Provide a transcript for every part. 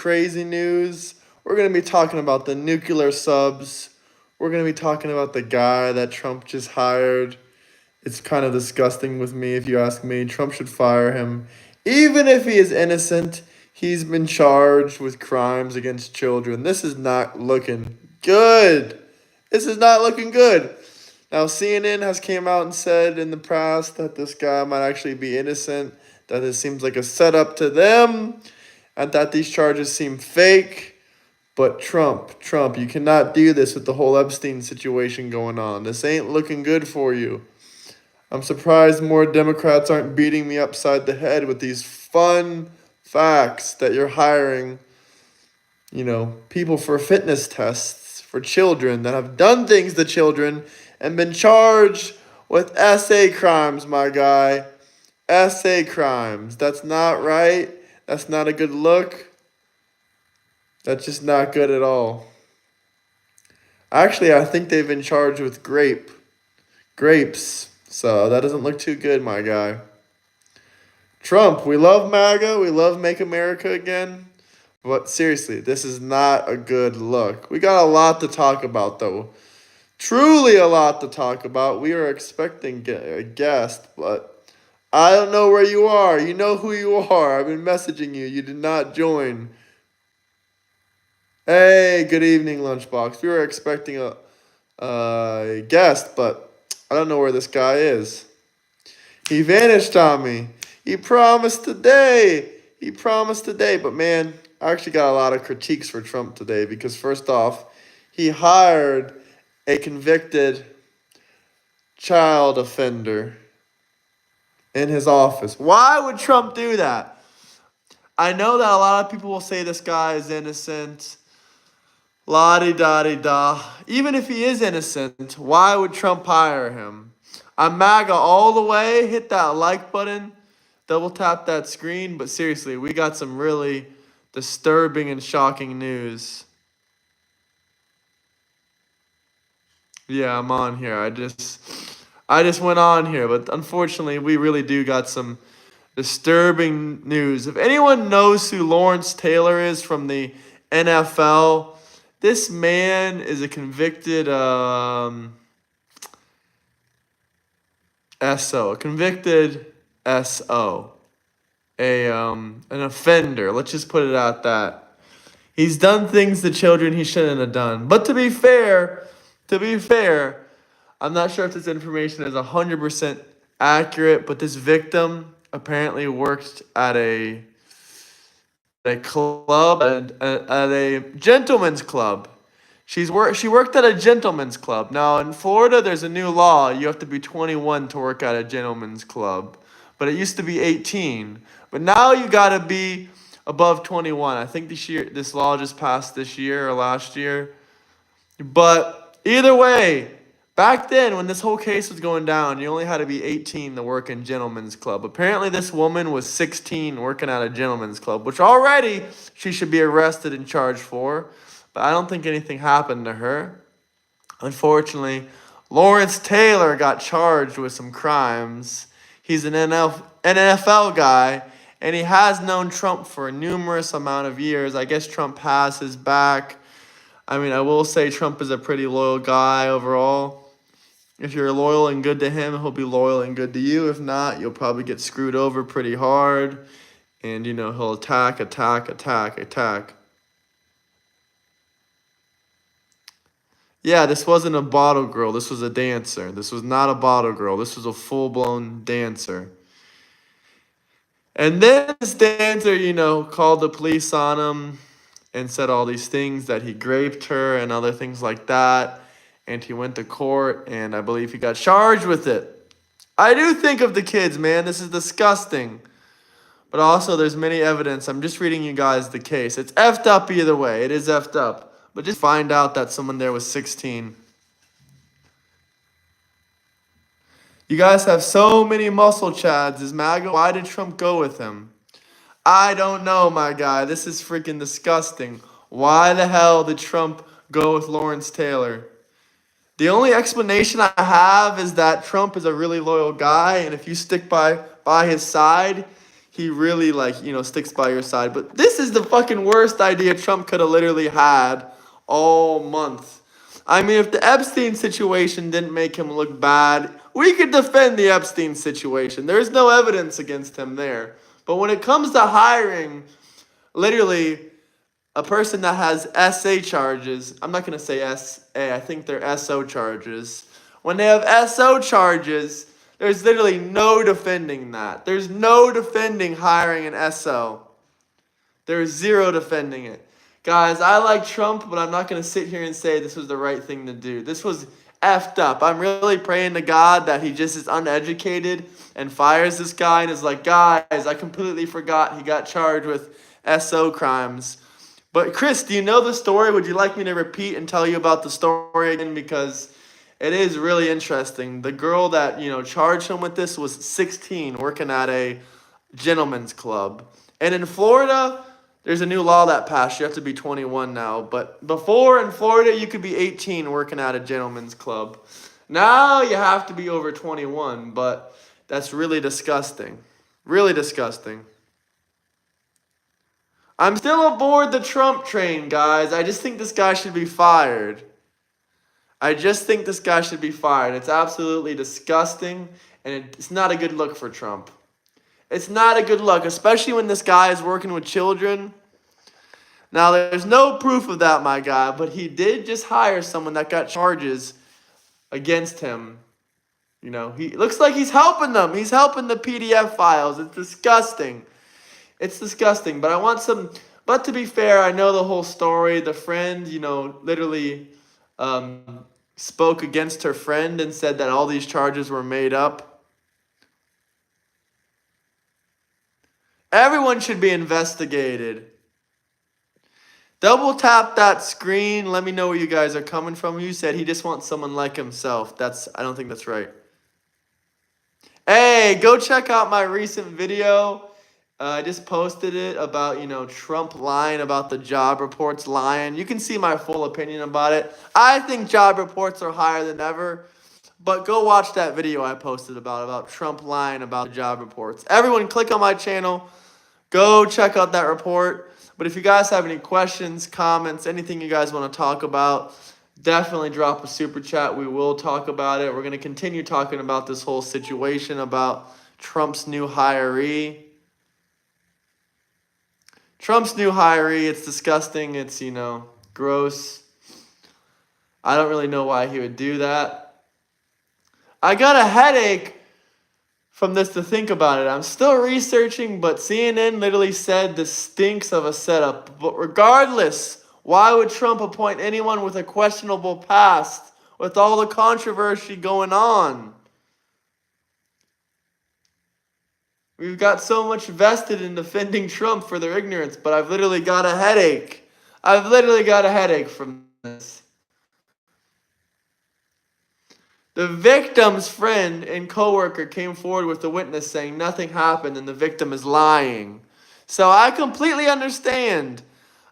crazy news. We're going to be talking about the nuclear subs. We're going to be talking about the guy that Trump just hired. It's kind of disgusting with me, if you ask me. Trump should fire him. Even if he is innocent, he's been charged with crimes against children. This is not looking good. This is not looking good. Now, CNN has came out and said in the past that this guy might actually be innocent, that this seems like a setup to them, and that these charges seem fake. But Trump, you cannot do this with the whole Epstein situation going on. This ain't looking good for you. I'm surprised more Democrats aren't beating me upside the head with these fun facts that you're hiring, people for fitness tests for children that have done things to children and been charged with essay crimes, my guy. Essay crimes. That's not right. That's not a good look. That's just not good at all. Actually, I think they've been charged with grapes. So that doesn't look too good, my guy. Trump, we love Maga. We love Make America Again. But seriously, this is not a good look. We got a lot to talk about, though. Truly a lot to talk about. We are expecting a guest, but I don't know where you are. You know who you are. I've been messaging you. You did not join. Hey, good evening, Lunchbox. We were expecting a guest, but I don't know where this guy is. He vanished on me. He promised today. But man, I actually got a lot of critiques for Trump today because first off, he hired a convicted child offender in his office. Why would Trump do that? I know that a lot of people will say this guy is innocent. La-di-da-di-da. Even if he is innocent, why would Trump hire him? I'm MAGA all the way. Hit that like button. Double tap that screen. But seriously, we got some really disturbing and shocking news. Yeah, I'm on here. I just went on here. But unfortunately, we really do got some disturbing news. If anyone knows who Lawrence Taylor is from the NFL, this man is a convicted SO, an offender. Let's just put it at that. He's done things to children he shouldn't have done. But to be fair, I'm not sure if this information is 100% accurate, but this victim apparently worked at a club, at a gentleman's club. She worked at a gentleman's club. Now in Florida, there's a new law. You have to be 21 to work at a gentleman's club, but it used to be 18. But now you gotta be above 21. I think this law just passed this year or last year. But either way, back then when this whole case was going down, you only had to be 18 to work in gentleman's club. Apparently this woman was 16 working at a gentleman's club, which already she should be arrested and charged for. But I don't think anything happened to her. Unfortunately, Lawrence Taylor got charged with some crimes. He's an NFL guy, and he has known Trump for a numerous amount of years. I guess Trump has his back. I mean, I will say Trump is a pretty loyal guy overall. If you're loyal and good to him, he'll be loyal and good to you. If not, you'll probably get screwed over pretty hard. And, he'll attack. Yeah, this wasn't a bottle girl. This was a dancer. This was not a bottle girl. This was a full-blown dancer. And then this dancer, called the police on him and said all these things, that he raped her and other things like that. And he went to court, and I believe he got charged with it. I do think of the kids, man. This is disgusting. But also, there's many evidence. I'm just reading you guys the case. It's effed up either way. It is effed up. But just find out that someone there was 16. You guys have so many muscle chads. Is MAGA? Why did Trump go with him? I don't know, my guy. This is freaking disgusting. Why the hell did Trump go with Lawrence Taylor? The only explanation I have is that Trump is a really loyal guy, and if you stick by his side, he really, like, sticks by your side. But this is the fucking worst idea Trump could have literally had all month. I mean, if the Epstein situation didn't make him look bad, we could defend the Epstein situation. There's no evidence against him there. But when it comes to hiring, literally, a person that has SA charges, I'm not going to say SA, I think they're SO charges. When they have SO charges, there's literally no defending that. There's no defending hiring an SO. There's zero defending it. Guys, I like Trump, but I'm not going to sit here and say this was the right thing to do. This was effed up. I'm really praying to God that he just is uneducated and fires this guy and is like, guys, I completely forgot he got charged with SO crimes. But Chris, do you know the story? Would you like me to repeat and tell you about the story again? Because it is really interesting. The girl that, charged him with this was 16, working at a gentleman's club. And in Florida, there's a new law that passed. You have to be 21 now. But before in Florida, you could be 18 working at a gentleman's club. Now you have to be over 21. But that's really disgusting. Really disgusting. I'm still aboard the Trump train, guys. I just think this guy should be fired. It's absolutely disgusting, and it's not a good look for Trump. It's not a good look, especially when this guy is working with children. Now, there's no proof of that, my guy, but he did just hire someone that got charges against him. He looks like he's helping them. He's helping the PDF files. It's disgusting. But to be fair, I know the whole story. The friend, literally spoke against her friend and said that all these charges were made up. Everyone should be investigated. Double tap that screen. Let me know where you guys are coming from. You said he just wants someone like himself. I don't think that's right. Hey, go check out my recent video. I just posted it about, Trump lying about the job reports lying. You can see my full opinion about it. I think job reports are higher than ever. But go watch that video I posted about Trump lying about the job reports. Everyone click on my channel. Go check out that report. But if you guys have any questions, comments, anything you guys want to talk about, definitely drop a super chat. We will talk about it. We're going to continue talking about this whole situation about Trump's new hiree. It's disgusting. It's, gross. I don't really know why he would do that. I got a headache from this to think about it. I'm still researching, but CNN literally said this stinks of a setup. But regardless, why would Trump appoint anyone with a questionable past with all the controversy going on? We've got so much vested in defending Trump for their ignorance, but I've literally got a headache. From this. The victim's friend and coworker came forward with the witness saying nothing happened and the victim is lying. So I completely understand.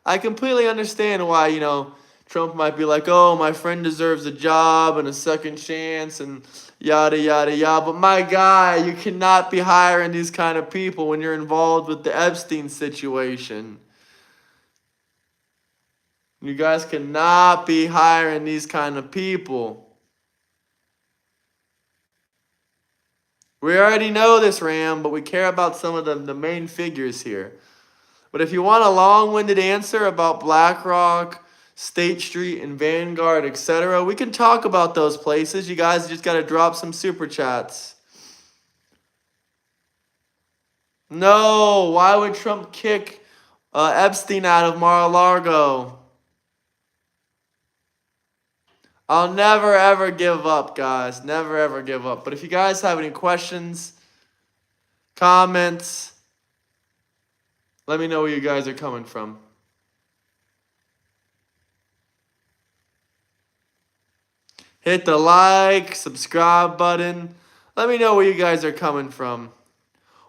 Why, Trump might be like, oh, my friend deserves a job and a second chance and yada, yada, yada. But my guy, you cannot be hiring these kind of people when you're involved with the Epstein situation. You guys cannot be hiring these kind of people. We already know this, Ram, but we care about some of the main figures here. But if you want a long-winded answer about BlackRock, State Street, and Vanguard, etc., we can talk about those places. You guys just got to drop some super chats. No, why would Trump kick Epstein out of Mar-a-Lago? I'll never, ever give up, guys. Never, ever give up. But if you guys have any questions, comments, let me know where you guys are coming from. Hit the like, subscribe button. Let me know where you guys are coming from.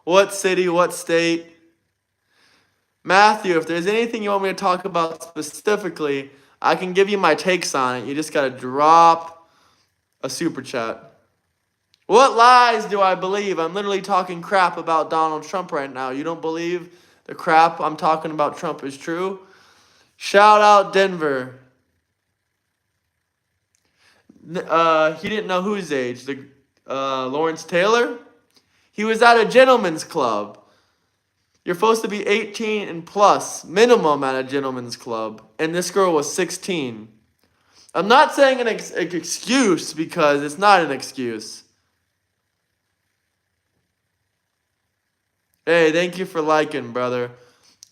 What city, what state? Matthew, if there's anything you want me to talk about specifically, I can give you my takes on it. You just got to drop a super chat. What lies do I believe? I'm literally talking crap about Donald Trump right now. You don't believe the crap I'm talking about Trump is true? Shout out Denver. He didn't know whose age. Lawrence Taylor? He was at a gentleman's club. You're supposed to be 18 and plus, minimum at a gentleman's club. And this girl was 16. I'm not saying an excuse because it's not an excuse. Hey, thank you for liking, brother.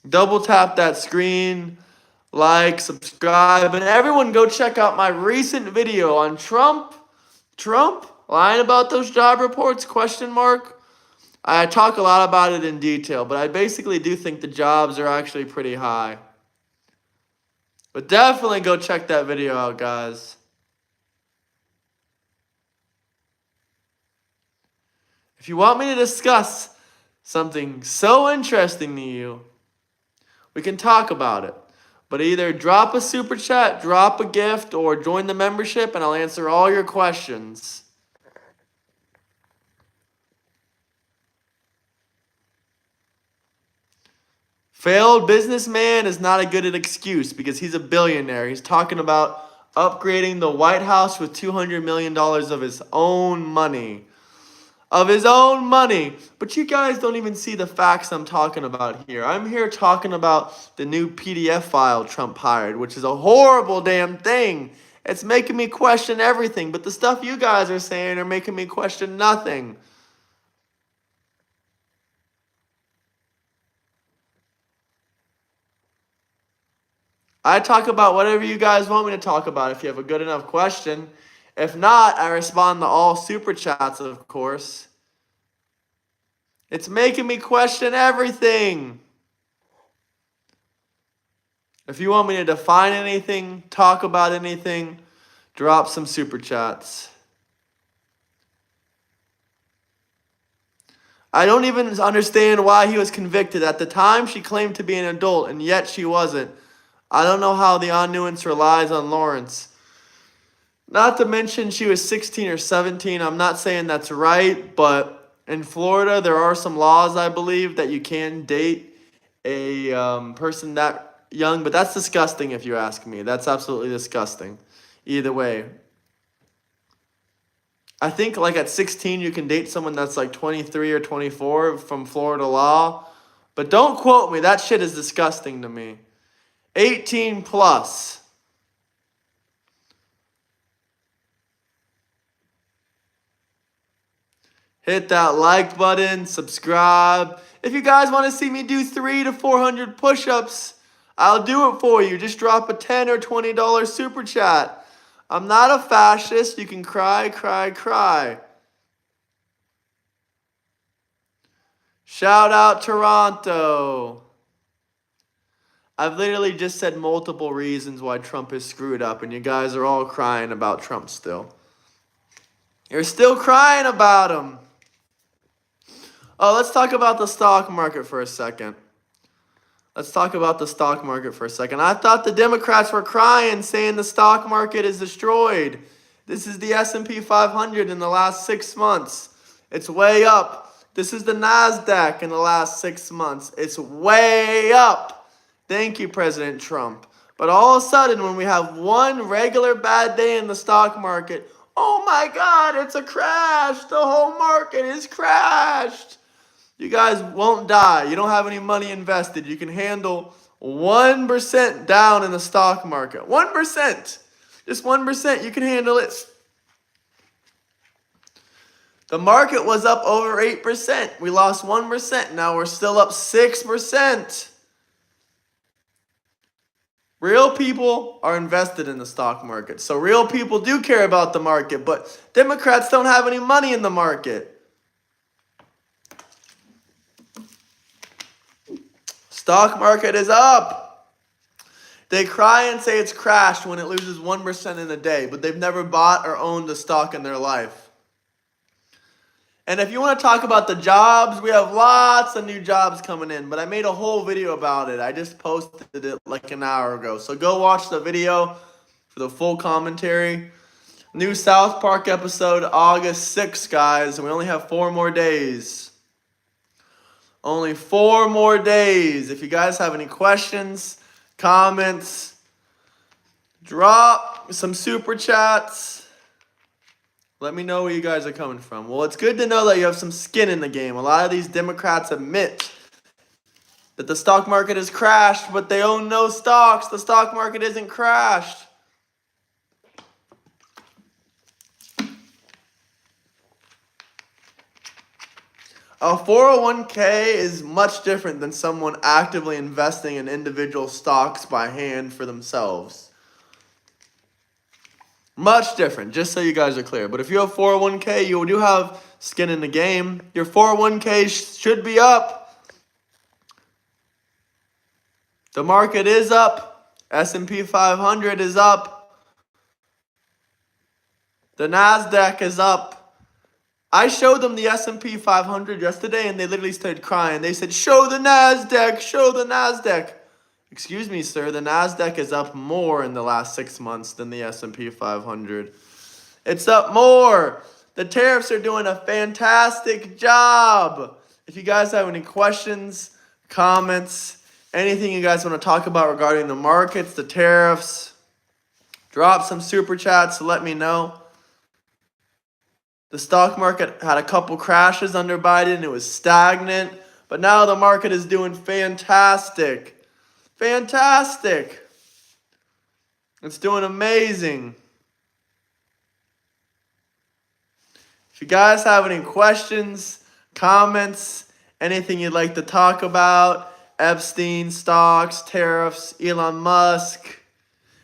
Double tap that screen, like, subscribe, and everyone go check out my recent video on Trump lying about those job reports, question mark. I talk a lot about it in detail, but I basically do think the jobs are actually pretty high. But definitely go check that video out, guys. If you want me to discuss something so interesting to you, we can talk about it. But either drop a super chat, drop a gift, or join the membership, and I'll answer all your questions. Failed businessman is not a good excuse because he's a billionaire. He's talking about upgrading the White House with $200 million of his own money. But you guys don't even see the facts I'm talking about here. I'm here talking about the new PDF file Trump hired, which is a horrible damn thing. It's making me question everything, but the stuff you guys are saying are making me question nothing. I talk about whatever you guys want me to talk about if you have a good enough question. If not, I respond to all super chats, of course. It's making me question everything. If you want me to define anything, talk about anything, drop some super chats. I don't even understand why he was convicted. At the time, she claimed to be an adult, and yet she wasn't. I don't know how the nuance relies on Lawrence. Not to mention she was 16 or 17. I'm not saying that's right, but in Florida, there are some laws, I believe, that you can date a person that young, but that's disgusting if you ask me. That's absolutely disgusting. Either way. I think like at 16 you can date someone that's like 23 or 24 from Florida law. But don't quote me. That shit is disgusting to me. 18 plus. Hit that like button, subscribe. If you guys want to see me do 300 to 400 push-ups, I'll do it for you. Just drop a $10 or $20 super chat. I'm not a fascist. You can cry, cry, cry. Shout out Toronto. I've literally just said multiple reasons why Trump is screwed up, and you guys are all crying about Trump still. You're still crying about him. Oh, let's talk about the stock market for a second. I thought the Democrats were crying, saying the stock market is destroyed. This is the S&P 500 in the last 6 months. It's way up. This is the NASDAQ in the last 6 months. It's way up. Thank you, President Trump. But all of a sudden, when we have one regular bad day in the stock market, oh my God, it's a crash. The whole market is crashed. You guys won't die. You don't have any money invested. You can handle 1% down in the stock market. 1%. Just 1%. You can handle it. The market was up over 8%. We lost 1%. Now we're still up 6%. Real people are invested in the stock market. So real people do care about the market, but Democrats don't have any money in the market. Stock market is up. They cry and say it's crashed when it loses 1% in a day, but they've never bought or owned a stock in their life. And if you want to talk about the jobs, we have lots of new jobs coming in, but I made a whole video about it. I just posted it like an hour ago. So go watch the video for the full commentary. New South Park episode August 6th, guys. We only have 4 more days. Only 4 more days. If you guys have any questions, comments, drop some super chats. Let me know where you guys are coming from. Well, it's good to know that you have some skin in the game. A lot of these Democrats admit that the stock market has crashed, but they own no stocks. The stock market isn't crashed. A 401k is much different than someone actively investing in individual stocks by hand for themselves. Much different, just so you guys are clear. But if you have 401k, you do have skin in the game. Your 401k should be up. The market is up. S&P 500 is up. The NASDAQ is up. I showed them the S&P 500 yesterday, and they literally started crying. They said, show the NASDAQ, show the NASDAQ. Excuse me, sir, the NASDAQ is up more in the last 6 months than the S&P 500. It's up more. The tariffs are doing a fantastic job. If you guys have any questions, comments, anything you guys want to talk about regarding the markets, the tariffs, drop some super chats to let me know. The stock market had a couple crashes under Biden. It was stagnant. But now the market is doing fantastic. Fantastic. It's doing amazing. If you guys have any questions, comments, anything you'd like to talk about, Epstein, stocks, tariffs, Elon Musk,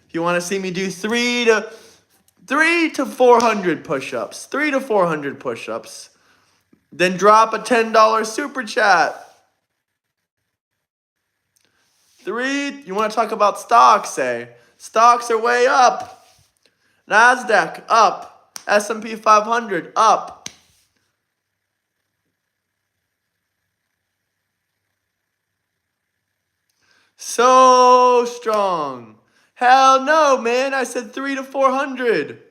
if you want to see me do 3 to 400 push-ups, 3 to 400 push-ups, then drop a $10 super chat. You want to talk about stocks, say. Stocks are way up. NASDAQ up. S&P 500 up. So strong. Hell no, man. I said 3 to 400.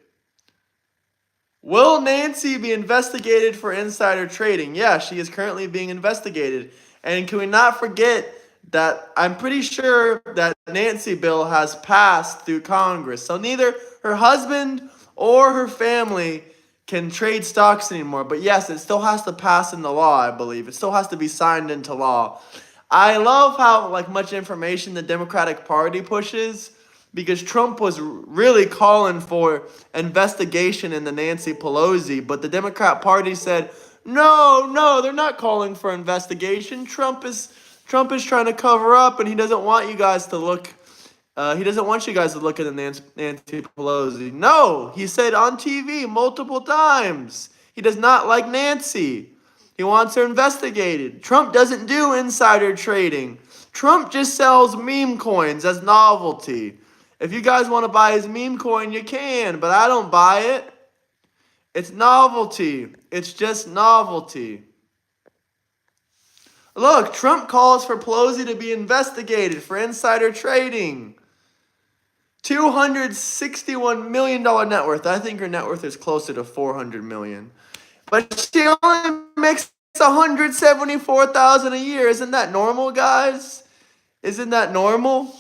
Will Nancy be investigated for insider trading? Yeah, she is currently being investigated. And can we not forget that I'm pretty sure that Nancy bill has passed through Congress. So neither her husband or her family can trade stocks anymore. But yes, it still has to pass into law, I believe. It still has to be signed into law. I love how much information the Democratic Party pushes, because Trump was really calling for investigation into Nancy Pelosi, but the Democrat Party said, no, they're not calling for investigation. Trump is trying to cover up, and he doesn't want you guys to look. He doesn't want you guys to look at Nancy Pelosi. No, he said on TV multiple times. He does not like Nancy. He wants her investigated. Trump doesn't do insider trading. Trump just sells meme coins as novelty. If you guys want to buy his meme coin, you can, but I don't buy it. It's novelty. It's just novelty. Look, Trump calls for Pelosi to be investigated for insider trading. $261 million net worth. I think her net worth is closer to $400 million. But she only makes $174,000 a year. Isn't that normal, guys? Isn't that normal?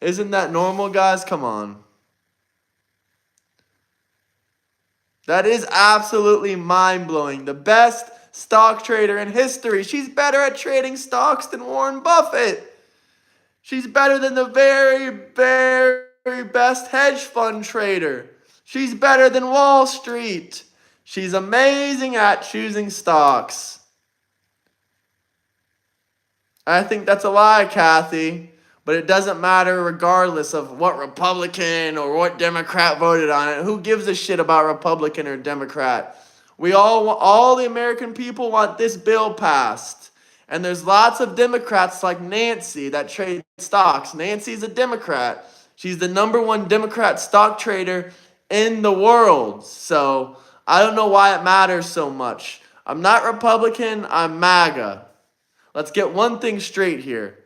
Isn't that normal, guys? Come on. That is absolutely mind-blowing. The best stock trader in history. She's better at trading stocks than Warren Buffett. She's better than the very, very best hedge fund trader. She's better than Wall Street. She's amazing at choosing stocks. I think that's a lie, Kathy. But it doesn't matter regardless of what Republican or what Democrat voted on it. Who gives a shit about Republican or Democrat? All the American people want this bill passed. And there's lots of Democrats like Nancy that trade stocks. Nancy's a Democrat. She's the #1 Democrat stock trader in the world. So I don't know why it matters so much. I'm not Republican, I'm Maga. Let's get one thing straight here.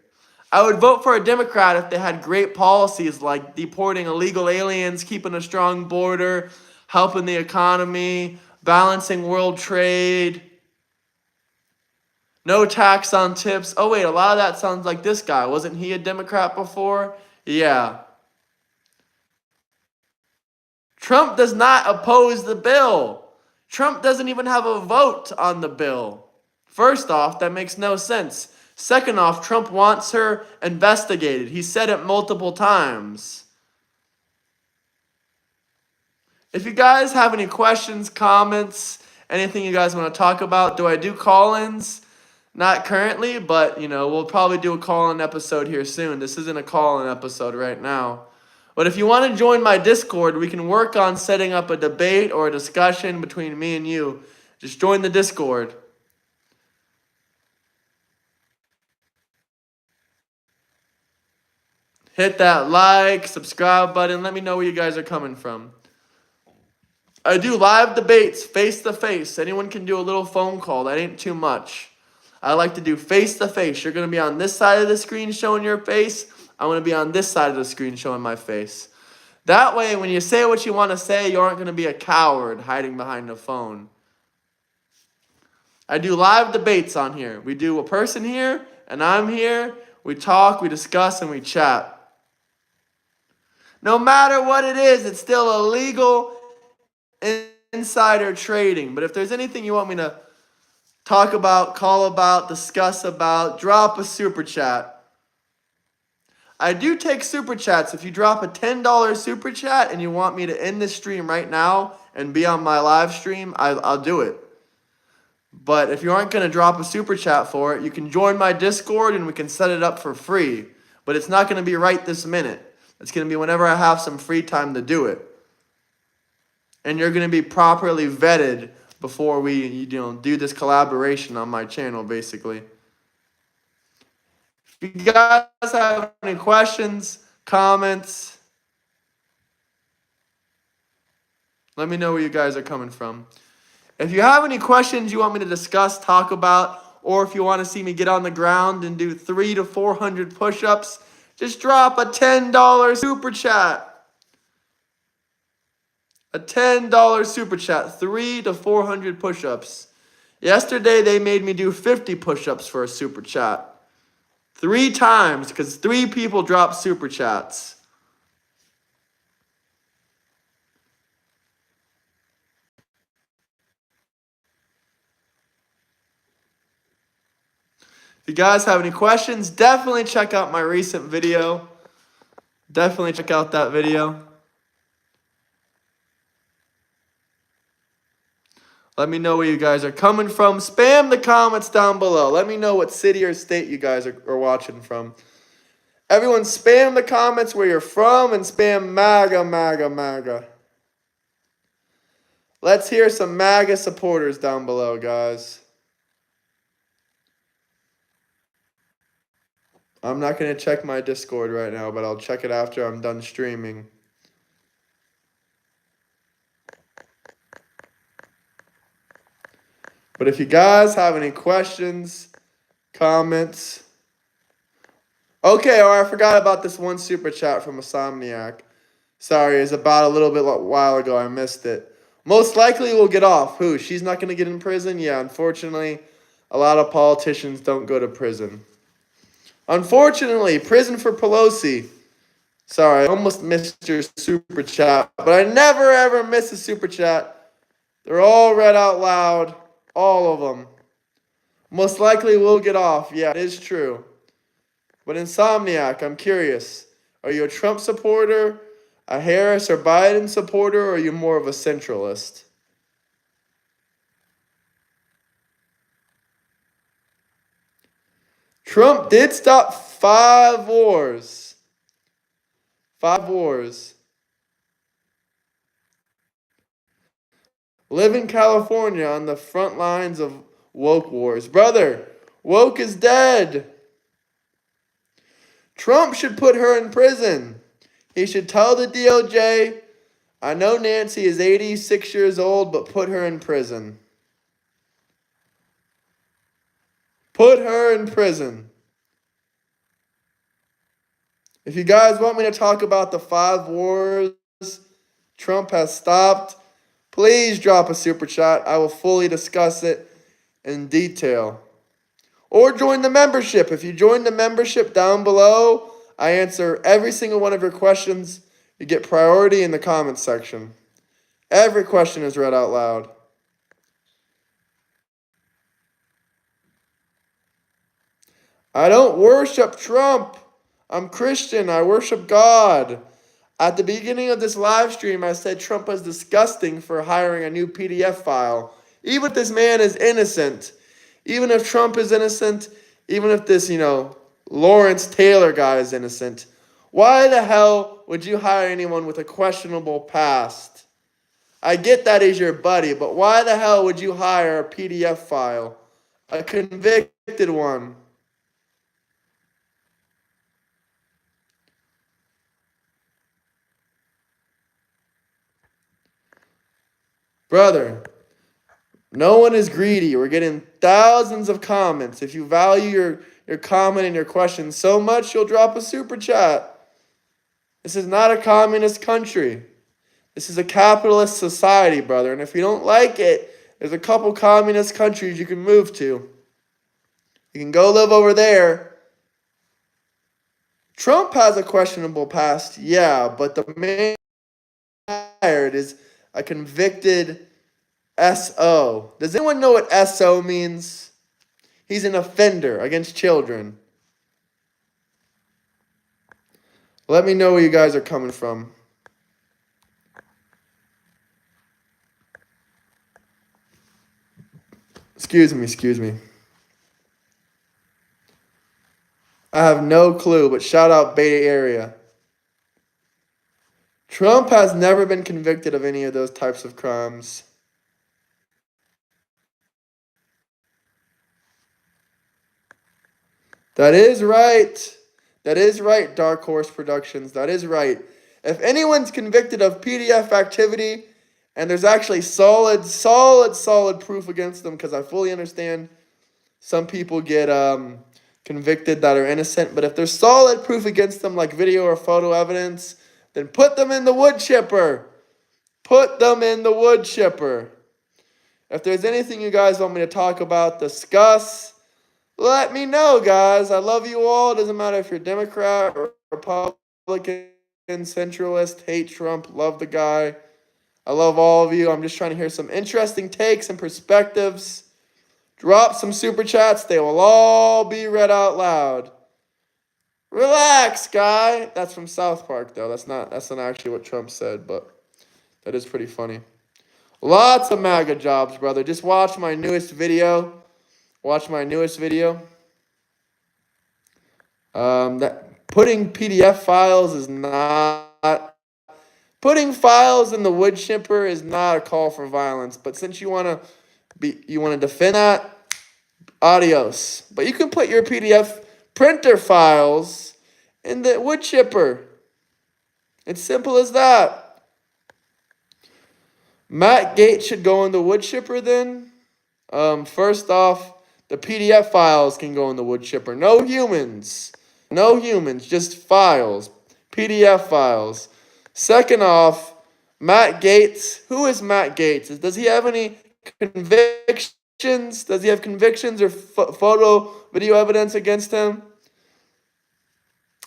I would vote for a Democrat if they had great policies like deporting illegal aliens, keeping a strong border, helping the economy, balancing world trade, no tax on tips. Oh, wait, a lot of that sounds like this guy. Wasn't he a Democrat before? Yeah. Trump does not oppose the bill. Trump doesn't even have a vote on the bill. First off, that makes no sense. Second off, Trump wants her investigated. He said it multiple times. If you guys have any questions, comments, anything you guys want to talk about, do I do call-ins? Not currently, but, we'll probably do a call-in episode here soon. This isn't a call-in episode right now. But if you want to join my Discord, we can work on setting up a debate or a discussion between me and you. Just join the Discord. Hit that like, subscribe button. Let me know where you guys are coming from. I do live debates face-to-face. Anyone can do a little phone call. That ain't too much. I like to do face-to-face. You're going to be on this side of the screen showing your face. I'm going to be on this side of the screen showing my face. That way, when you say what you want to say, you aren't going to be a coward hiding behind a phone. I do live debates on here. We do a person here, and I'm here. We talk, we discuss, and we chat. No matter what it is, it's still illegal insider trading. But if there's anything you want me to talk about, call about, discuss about, drop a super chat. I do take super chats. If you drop a $10 super chat and you want me to end this stream right now and be on my live stream, I'll do it. But if you aren't going to drop a super chat for it, you can join my Discord and we can set it up for free. But it's not going to be right this minute. It's going to be whenever I have some free time to do it. And you're going to be properly vetted before we do this collaboration on my channel, basically. If you guys have any questions, comments, let me know where you guys are coming from. If you have any questions you want me to discuss, talk about, or if you want to see me get on the ground and do 300 to 400 push-ups, just drop a $10 super chat. A $10 super chat, 300 to 400 push-ups. Yesterday, they made me do 50 push-ups for a super chat. 3 times, because 3 people dropped super chats. If you guys have any questions, definitely check out my recent video. Definitely check out that video. Let me know where you guys are coming from. Spam the comments down below. Let me know what city or state you guys are watching from. Everyone spam the comments where you're from and spam MAGA, MAGA, MAGA. Let's hear some MAGA supporters down below, guys. I'm not going to check my Discord right now, but I'll check it after I'm done streaming. But if you guys have any questions, comments. Okay, I forgot about this one super chat from Insomniac. Sorry, it's about a little bit while ago. I missed it. Most likely will get off. Who? She's not going to get in prison? Yeah, unfortunately, a lot of politicians don't go to prison. Unfortunately, prison for Pelosi. Sorry, I almost missed your super chat. But I never, ever miss a super chat. They're all read out loud. All of them. Most likely will get off. Yeah, it is true. But Insomniac, I'm curious. Are you a Trump supporter, a Harris or Biden supporter, or are you more of a centralist? Trump did stop 5 wars. 5 wars. Live in California on the front lines of woke wars. Brother, woke is dead. Trump should put her in prison. He should tell the DOJ, I know Nancy is 86 years old, but put her in prison. Put her in prison. If you guys want me to talk about the 5 wars Trump has stopped, please drop a super chat. I will fully discuss it in detail. Or join the membership. If you join the membership down below, I answer every single one of your questions. You get priority in the comments section. Every question is read out loud. I don't worship Trump. I'm Christian. I worship God. At the beginning of this live stream, I said Trump was disgusting for hiring a new PDF file. Even if this man is innocent, even if Trump is innocent, even if this, Lawrence Taylor guy is innocent, why the hell would you hire anyone with a questionable past? I get that he's your buddy, but why the hell would you hire a PDF file? A convicted one. Brother, no one is greedy. We're getting thousands of comments. If you value your comment and your question so much, you'll drop a super chat. This is not a communist country. This is a capitalist society, brother. And if you don't like it, there's a couple communist countries you can move to. You can go live over there. Trump has a questionable past, yeah, but the man hired is a convicted SO. Does anyone know what SO means? He's an offender against children. Let me know where you guys are coming from. Excuse me. I have no clue, but shout out Bay Area. Trump has never been convicted of any of those types of crimes. That is right. That is right, Dark Horse Productions. That is right. If anyone's convicted of PDF activity and there's actually solid proof against them, because I fully understand some people get convicted that are innocent, but if there's solid proof against them, like video or photo evidence, then put them in the wood chipper. Put them in the wood chipper. If there's anything you guys want me to talk about, discuss, let me know, guys. I love you all. It doesn't matter if you're Democrat or Republican, centralist, hate Trump, love the guy. I love all of you. I'm just trying to hear some interesting takes and perspectives. Drop some super chats. They will all be read out loud. Relax, guy. That's from South Park, though. That's not actually what Trump said, but that is pretty funny. Lots of MAGA jobs, brother. Just watch my newest video. That putting PDF files is not putting files in the wood chipper is not a call for violence. But since you want to defend that, adios. But you can put your PDF printer files in the wood chipper. It's simple as that. Matt Gaetz should go in the wood chipper then. First off, the PDF files can go in the wood chipper. No humans, just files, PDF files. Second off, Matt Gaetz. Who is Matt Gaetz? Does he have any convictions? Does he have convictions or photo, video evidence against him?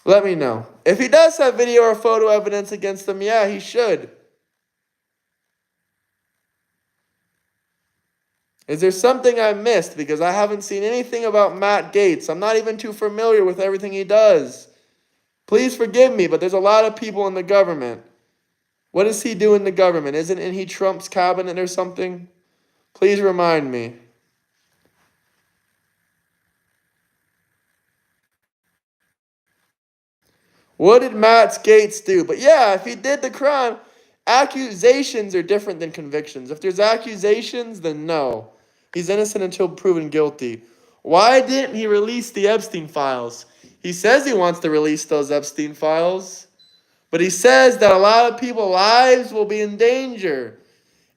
Let me know. If he does have video or photo evidence against him, yeah, he should. Is there something I missed? Because I haven't seen anything about Matt Gaetz. I'm not even too familiar with everything he does. Please forgive me, but there's a lot of people in the government. What does he do in the government? Isn't he Trump's cabinet or something? Please remind me. What did Matt Gaetz do? But yeah, if he did the crime, accusations are different than convictions. If there's accusations, then no. He's innocent until proven guilty. Why didn't he release the Epstein files? He says he wants to release those Epstein files, but he says that a lot of people's lives will be in danger.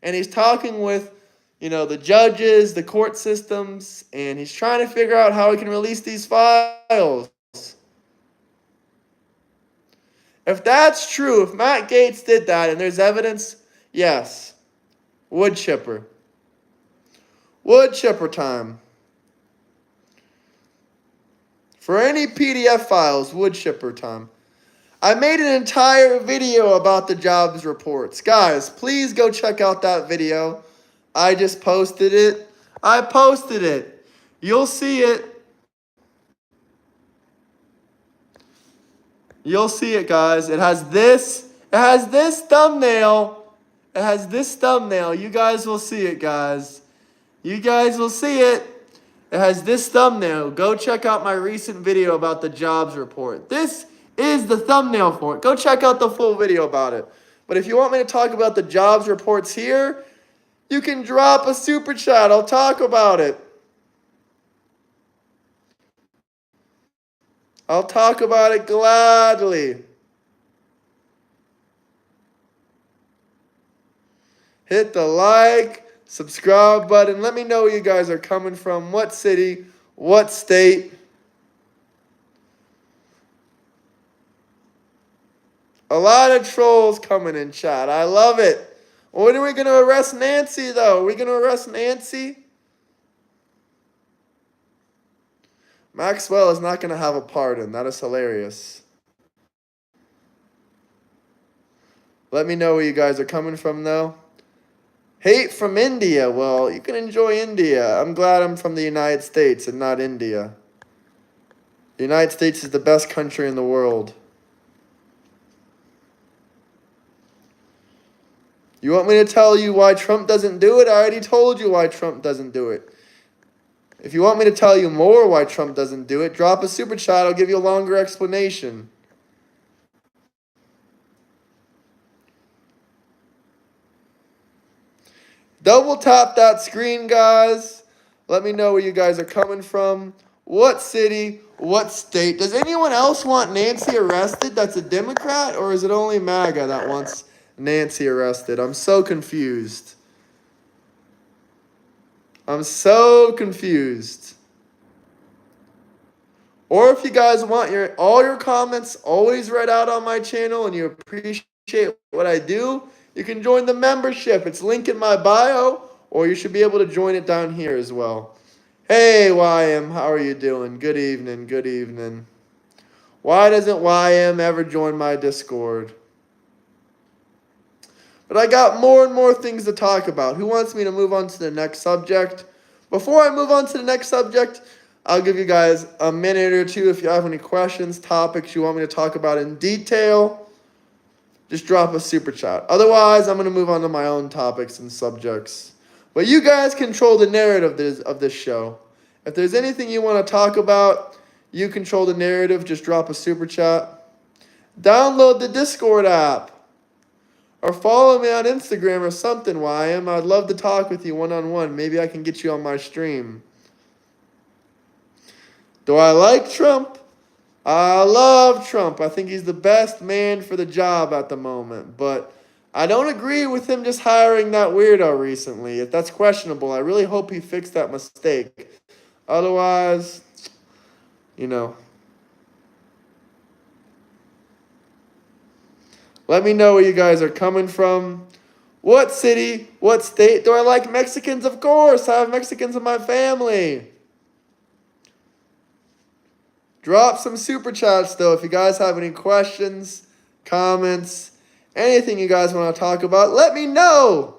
And he's talking with, the judges, the court systems, and he's trying to figure out how he can release these files. If that's true, if Matt Gaetz did that and there's evidence, yes. Wood chipper. Wood chipper time. For any PDF files, wood chipper time. I made an entire video about the jobs reports. Guys, please go check out that video. I just posted it. I posted it. You'll see it. You'll see it, guys. It has this thumbnail. It has this thumbnail. You guys will see it, guys. You guys will see it. It has this thumbnail. Go check out my recent video about the jobs report. This is the thumbnail for it. Go check out the full video about it. But if you want me to talk about the jobs reports here, you can drop a super chat. I'll talk about it. I'll talk about it gladly. Hit the like, subscribe button. Let me know where you guys are coming from. What city, what state. A lot of trolls coming in chat. I love it. When are we going to arrest Nancy, though? Are we going to arrest Nancy? Maxwell is not going to have a pardon. That is hilarious. Let me know where you guys are coming from, though. Hate from India. Well, you can enjoy India. I'm glad I'm from the United States and not India. The United States is the best country in the world. You want me to tell you why Trump doesn't do it? I already told you why Trump doesn't do it. If you want me to tell you more why Trump doesn't do it, drop a super chat. I'll give you a longer explanation. Double tap that screen, guys. Let me know where you guys are coming from. What city, what state. Does anyone else want Nancy arrested that's a Democrat? Or is it only Maga that wants Nancy arrested? I'm so confused. I'm so confused. Or if you guys want all your comments always read out on my channel and you appreciate what I do, you can join the membership. It's linked in my bio, or you should be able to join it down here as well. Hey, YM, how are you doing? Good evening, good evening. Why doesn't YM ever join my Discord? But I got more and more things to talk about. Who wants me to move on to the next subject? Before I move on to the next subject, I'll give you guys a minute or two if you have any questions, topics you want me to talk about in detail. Just drop a super chat. Otherwise, I'm going to move on to my own topics and subjects. But you guys control the narrative of this show. If there's anything you want to talk about, you control the narrative. Just drop a super chat. Download the Discord app. Or follow me on Instagram or something, YM. I'd love to talk with you one-on-one. Maybe I can get you on my stream. Do I like Trump? I love Trump. I think he's the best man for the job at the moment. But I don't agree with him just hiring that weirdo recently. If that's questionable, I really hope he fixed that mistake. Otherwise, you know. Let me know where you guys are coming from. What city? What state? Do I like Mexicans? Of course. I have Mexicans in my family. Drop some super chats, though, if you guys have any questions, comments, anything you guys want to talk about. Let me know.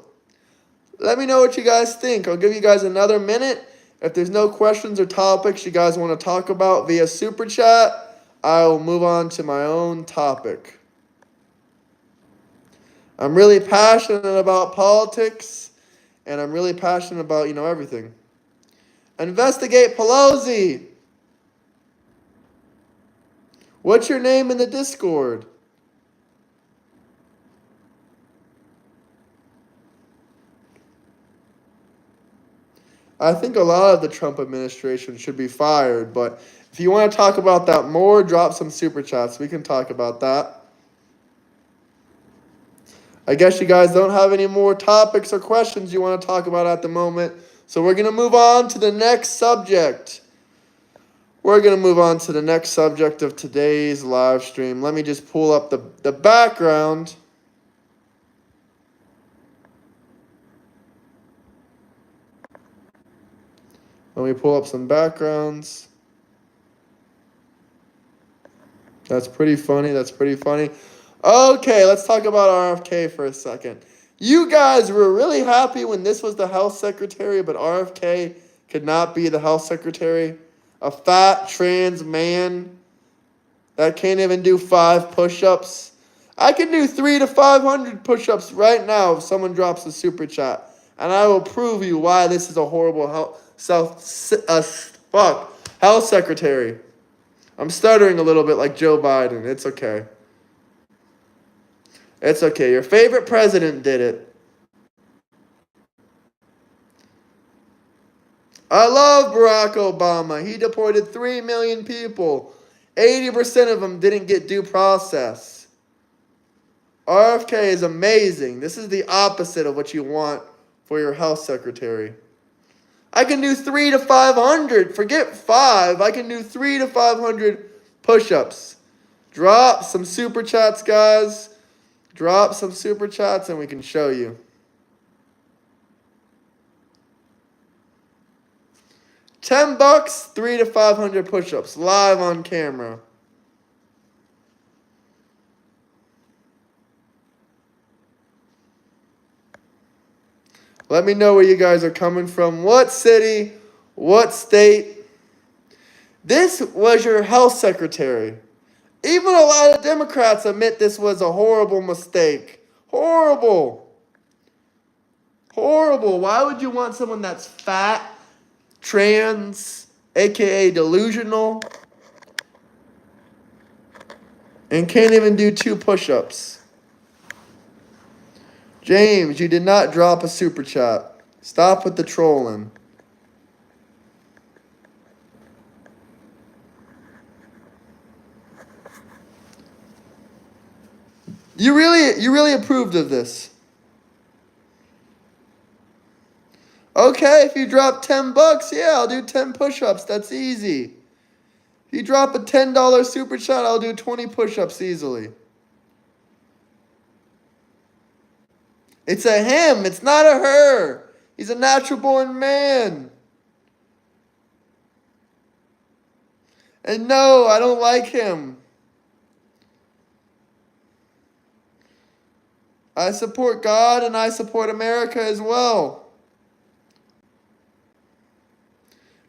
Let me know what you guys think. I'll give you guys another minute. If there's no questions or topics you guys want to talk about via super chat, I will move on to my own topic. I'm really passionate about politics, and I'm really passionate about, everything. Investigate Pelosi. What's your name in the Discord? I think a lot of the Trump administration should be fired, but if you want to talk about that more, drop some super chats. We can talk about that. I guess you guys don't have any more topics or questions you want to talk about at the moment, so we're going to move on to the next subject. We're going to move on to the next subject of today's live stream. Let me just pull up the background. Let me pull up some backgrounds. That's pretty funny. That's pretty funny. Okay, let's talk about RFK for a second. You guys were really happy when this was the Health Secretary, but RFK could not be the Health Secretary. A fat trans man that can't even do 5 push-ups. I can do 300 to 500 push-ups right now if someone drops a super chat, and I will prove you why this is a horrible health secretary. I'm stuttering a little bit like Joe Biden. It's okay. It's okay. Your favorite president did it. I love Barack Obama. He deported 3 million people. 80% of them didn't get due process. RFK is amazing. This is the opposite of what you want for your health secretary. I can do 300 to 500. Forget 5. I can do 300 to 500 push-ups. Drop some super chats, guys. Drop some super chats and we can show you. $10, 300 to 500 push-ups, live on camera. Let me know where you guys are coming from. What city? What state? This was your health secretary. Even a lot of Democrats admit this was a horrible mistake. Horrible. Horrible. Why would you want someone that's fat, trans, aka delusional, and can't even do 2 push-ups? James, you did not drop a super chat. Stop with the trolling. You really approved of this. Okay, if you drop $10, yeah, I'll do 10 push-ups. That's easy. If you drop a $10 super chat, I'll do 20 push-ups easily. It's a him. It's not a her. He's a natural-born man. And no, I don't like him. I support God and I support America as well.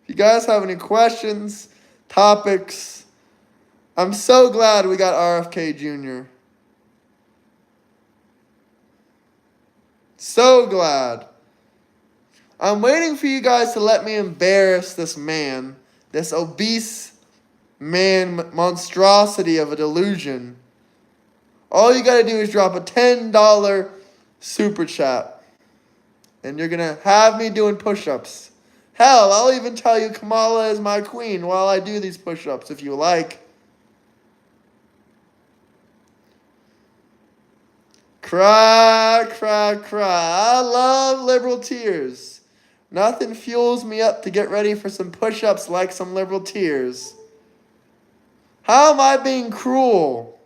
If you guys have any questions, topics, I'm so glad we got RFK Jr. So glad. I'm waiting for you guys to let me embarrass this man, this obese man monstrosity of a delusion. All you gotta do is drop a $10 super chat. And you're gonna have me doing push-ups. Hell, I'll even tell you Kamala is my queen while I do these push-ups if you like. Cry, cry, cry. I love liberal tears. Nothing fuels me up to get ready for some push-ups like some liberal tears. How am I being cruel?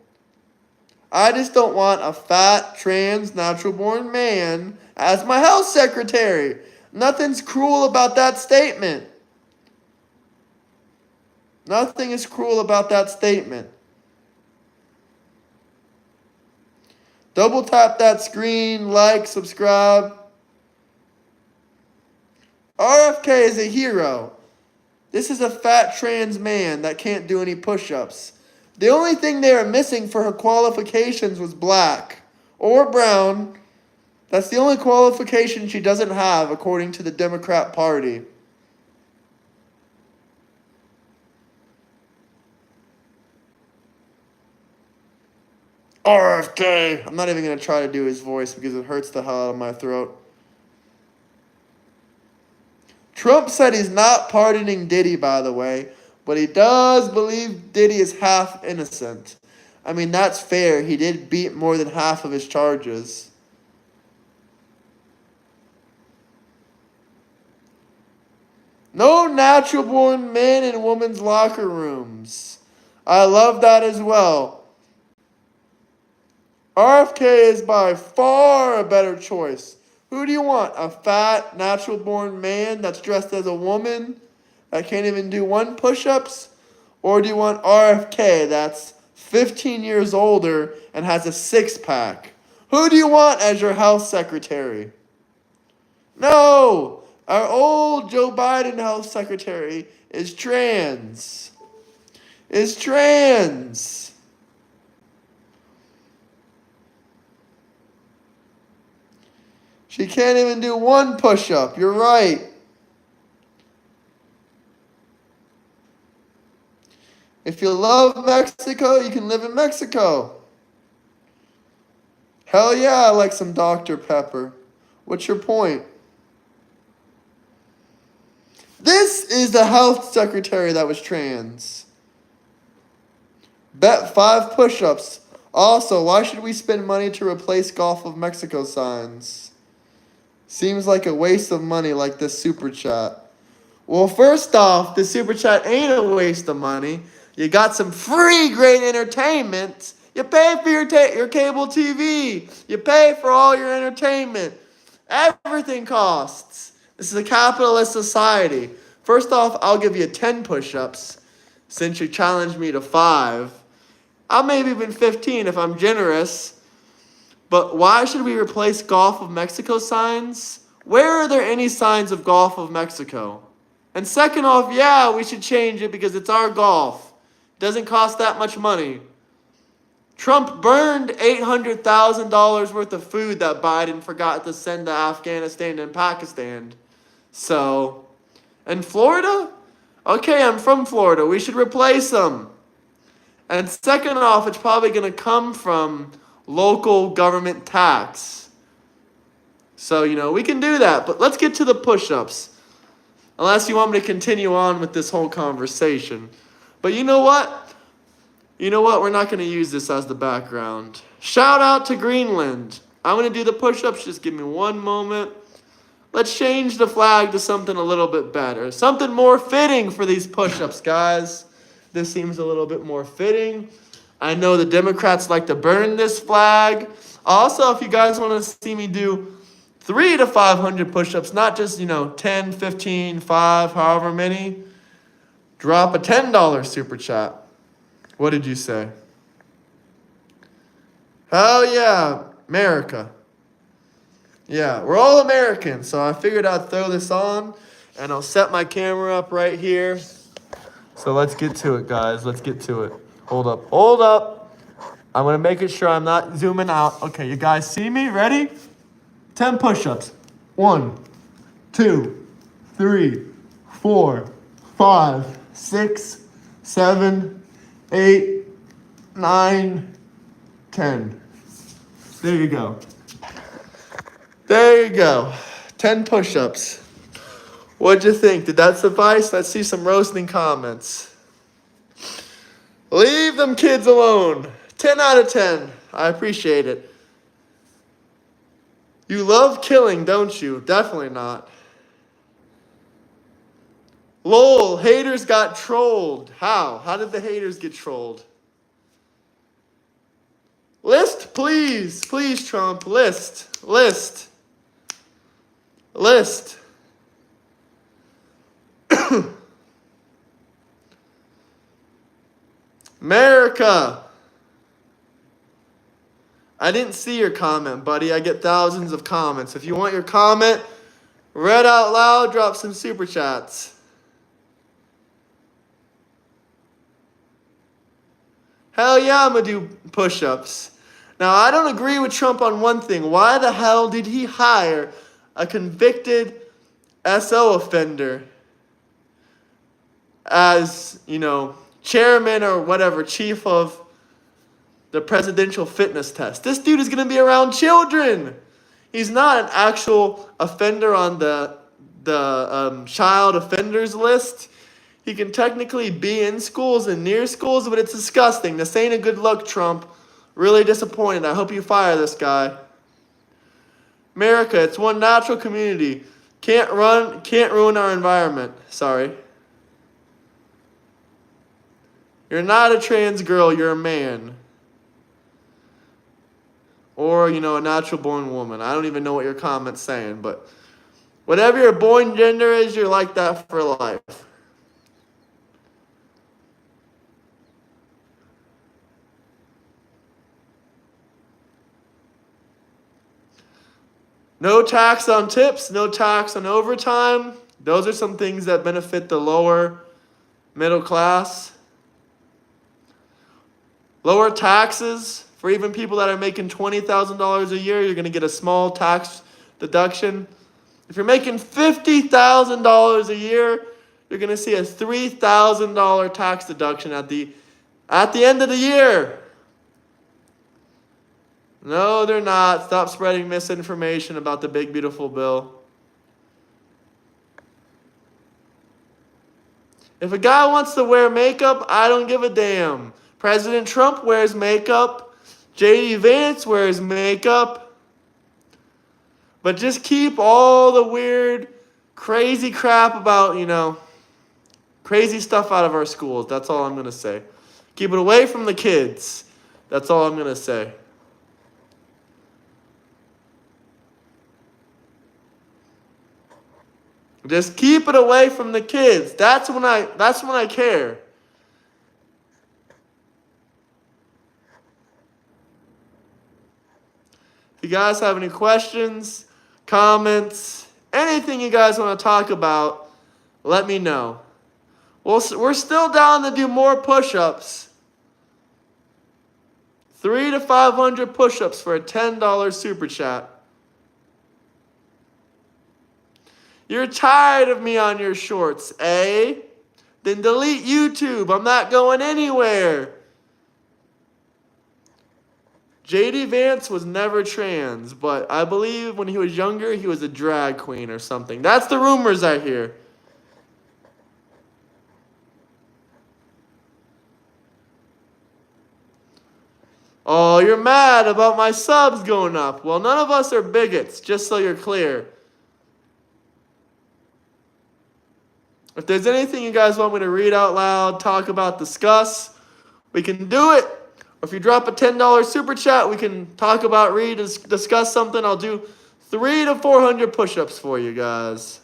I just don't want a fat, trans, natural-born man as my health secretary. Nothing's cruel about that statement. Nothing is cruel about that statement. Double tap that screen, like, subscribe. RFK is a hero. This is a fat trans man that can't do any push-ups. The only thing they were missing for her qualifications was black or brown. That's the only qualification she doesn't have according to the Democrat Party. RFK. I'm not even going to try to do his voice because it hurts the hell out of my throat. Trump said he's not pardoning Diddy, by the way, but he does believe Diddy is half innocent. I mean, that's fair. He did beat more than half of his charges. No natural born men in women's locker rooms. I love that as well. RFK is by far a better choice. Who do you want? A fat, natural born man that's dressed as a woman that can't even do one push-ups? Or do you want RFK that's 15 years older and has a six-pack? Who do you want as your health secretary? No! Our old Joe Biden health secretary is trans. Is trans. She can't even do one push-up. You're right. If you love Mexico, you can live in Mexico. Hell yeah, I like some Dr. Pepper. What's your point? This is the health secretary that was trans. Bet 5 push-ups. Also, why should we spend money to replace Gulf of Mexico signs? Seems like a waste of money like this super chat. Well, first off, the super chat ain't a waste of money. You got some free great entertainment. You pay for your cable TV. You pay for all your entertainment. Everything costs. This is a capitalist society. First off, I'll give you 10 push-ups since you challenged me to 5. I'll maybe even 15 if I'm generous. But why should we replace Gulf of Mexico signs? Where are there any signs of Gulf of Mexico? And second off, yeah, we should change it because it's our Gulf. Doesn't cost that much money. Trump burned $800,000 worth of food that Biden forgot to send to Afghanistan and Pakistan. So, and Florida? Okay, I'm from Florida. We should replace them. And second off, it's probably going to come from local government tax. So, we can do that. But let's get to the push-ups. Unless you want me to continue on with this whole conversation. But you know what? We're not going to use this as the background. Shout out to Greenland. I'm going to do the push-ups. Just give me one moment. Let's change the flag to something a little bit better. Something more fitting for these push-ups, guys. This seems a little bit more fitting. I know the Democrats like to burn this flag. Also, if you guys want to see me do 300 to 500 push-ups, not just, 10, 15, 5, however many, drop a $10 super chat. What did you say? Hell yeah, America. Yeah, we're all Americans, so I figured I'd throw this on, and I'll set my camera up right here. So let's get to it, guys. Let's get to it. Hold up. I'm going to make sure I'm not zooming out. Okay, you guys see me? Ready? 10 push-ups. 1, 2, 3, 4, 5, 6, 7, 8, 9, 10. There you go. 10 push-ups. What'd you think? Did that suffice? Let's see some roasting comments. Leave them kids alone. 10 out of 10. I appreciate it. You love killing, don't you? Definitely not. Lol, haters got trolled. How? How did the haters get trolled? List, please. Please, Trump. List. America. I didn't see your comment, buddy. I get thousands of comments. If you want your comment read out loud, drop some super chats. Hell yeah, I'm going to do push-ups. Now, I don't agree with Trump on one thing. Why the hell did he hire a convicted SO offender as, chairman or whatever, chief of the presidential fitness test? This dude is going to be around children. He's not an actual offender on the child offenders list. He can technically be in schools and near schools, but it's disgusting. This ain't a good look, Trump. Really disappointed. I hope you fire this guy. America, it's one natural community. Can't ruin our environment. Sorry. You're not a trans girl, you're a man. Or, a natural born woman. I don't even know what your comment's saying, but whatever your born gender is, you're like that for life. No tax on tips, no tax on overtime. Those are some things that benefit the lower middle class. Lower taxes for even people that are making $20,000 a year. You're going to get a small tax deduction. If you're making $50,000 a year, you're going to see a $3,000 tax deduction at the end of the year. No, they're not. Stop spreading misinformation about the big, beautiful bill. If a guy wants to wear makeup, I don't give a damn. President Trump wears makeup. J.D. Vance wears makeup. But just keep all the weird, crazy crap about, crazy stuff out of our schools. That's all I'm going to say. Keep it away from the kids. That's all I'm going to say. Just keep it away from the kids. That's when I care. If you guys have any questions, comments, anything you guys want to talk about, let me know. We're still down to do more push-ups. 300 to 500 push-ups for a $10 super chat. You're tired of me on your shorts, eh? Then delete YouTube. I'm not going anywhere. J.D. Vance was never trans, but I believe when he was younger, he was a drag queen or something. That's the rumors I hear. Oh, you're mad about my subs going up. Well, none of us are bigots, just so you're clear. If there's anything you guys want me to read out loud, talk about, discuss, we can do it. Or if you drop a $10 super chat, we can talk about, read, discuss something. I'll do 300 to 400 push-ups for you guys.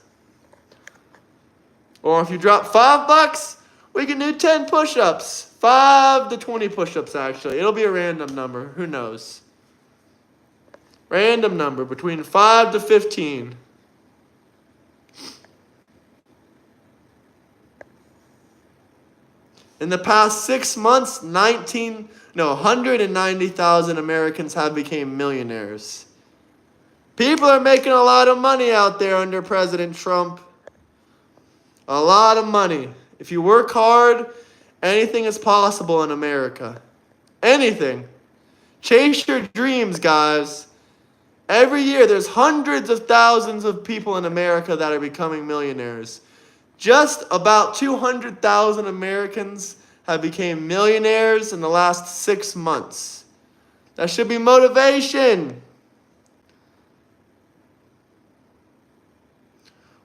Or if you drop $5, we can do 10 push-ups. 5 to 20 push-ups, actually. It'll be a random number. Who knows? Random number between 5 to 15. In the past 6 months, 190,000 Americans have become millionaires. People are making a lot of money out there under President Trump. A lot of money. If you work hard, anything is possible in America. Anything. Chase your dreams, guys. Every year, there's hundreds of thousands of people in America that are becoming millionaires. Just about 200,000 Americans have become millionaires in the last 6 months. That should be motivation.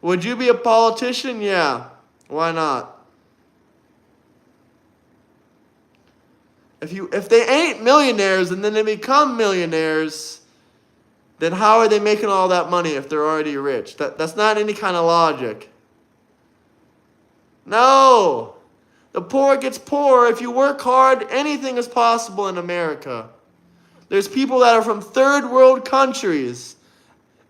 Would you be a politician? Yeah. Why not? If they ain't millionaires and then they become millionaires, then how are they making all that money if they're already rich? That's not any kind of logic. No. The poor gets poorer. If you work hard, anything is possible in America. There's people that are from third world countries,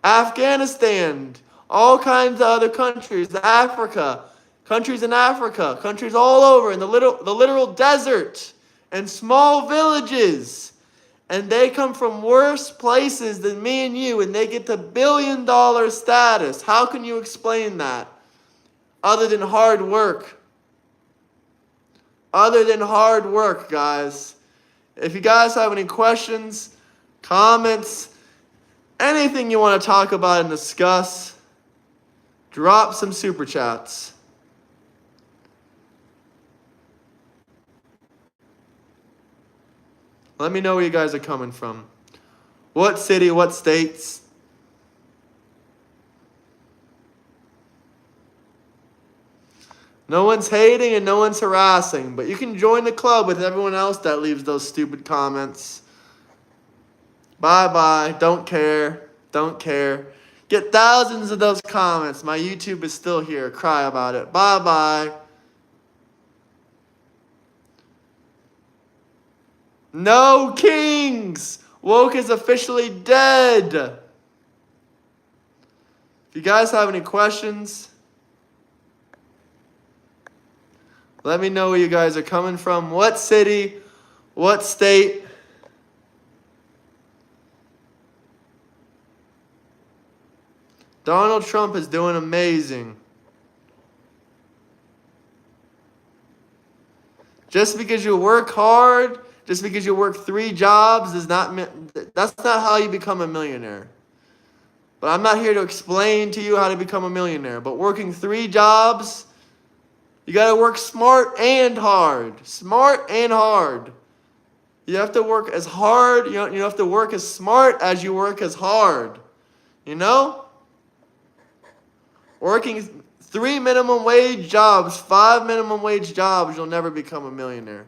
Afghanistan, all kinds of other countries, Africa, countries in Africa, countries all over in the literal desert and small villages. And they come from worse places than me and you, and they get the billion-dollar status. How can you explain that? Other than hard work. Other than hard work, guys. If you guys have any questions, comments, anything you want to talk about and discuss, drop some super chats. Let me know where you guys are coming from. What city, what states? No one's hating and no one's harassing, but you can join the club with everyone else that leaves those stupid comments. Bye-bye. Don't care. Don't care. Get thousands of those comments. My YouTube is still here. Cry about it. Bye-bye. No kings! Woke is officially dead. If you guys have any questions, let me know where you guys are coming from. What city? What state? Donald Trump is doing amazing. Just because you work hard, just because you work 3 jobs, that's not how you become a millionaire. But I'm not here to explain to you how to become a millionaire. But working 3 jobs, you got to work smart and hard. Smart and hard. You have to work as hard. You have to work as smart as you work as hard. You know? Working 3 minimum wage jobs, 5 minimum wage jobs, you'll never become a millionaire.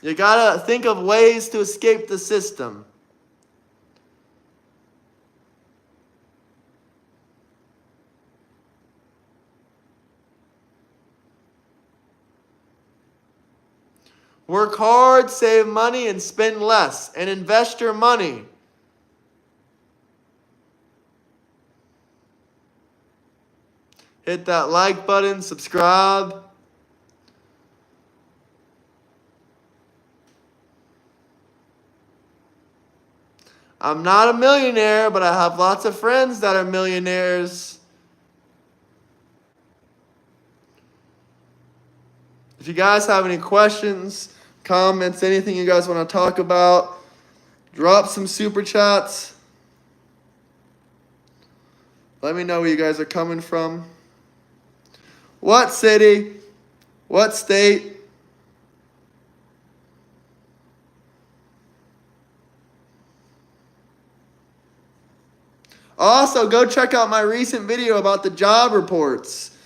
You got to think of ways to escape the system. Work hard, save money, and spend less. And invest your money. Hit that like button, subscribe. I'm not a millionaire, but I have lots of friends that are millionaires. If you guys have any questions, comments, anything you guys want to talk about, drop some super chats. Let me know where you guys are coming from. What city? What state? Also, go check out my recent video about the job reports.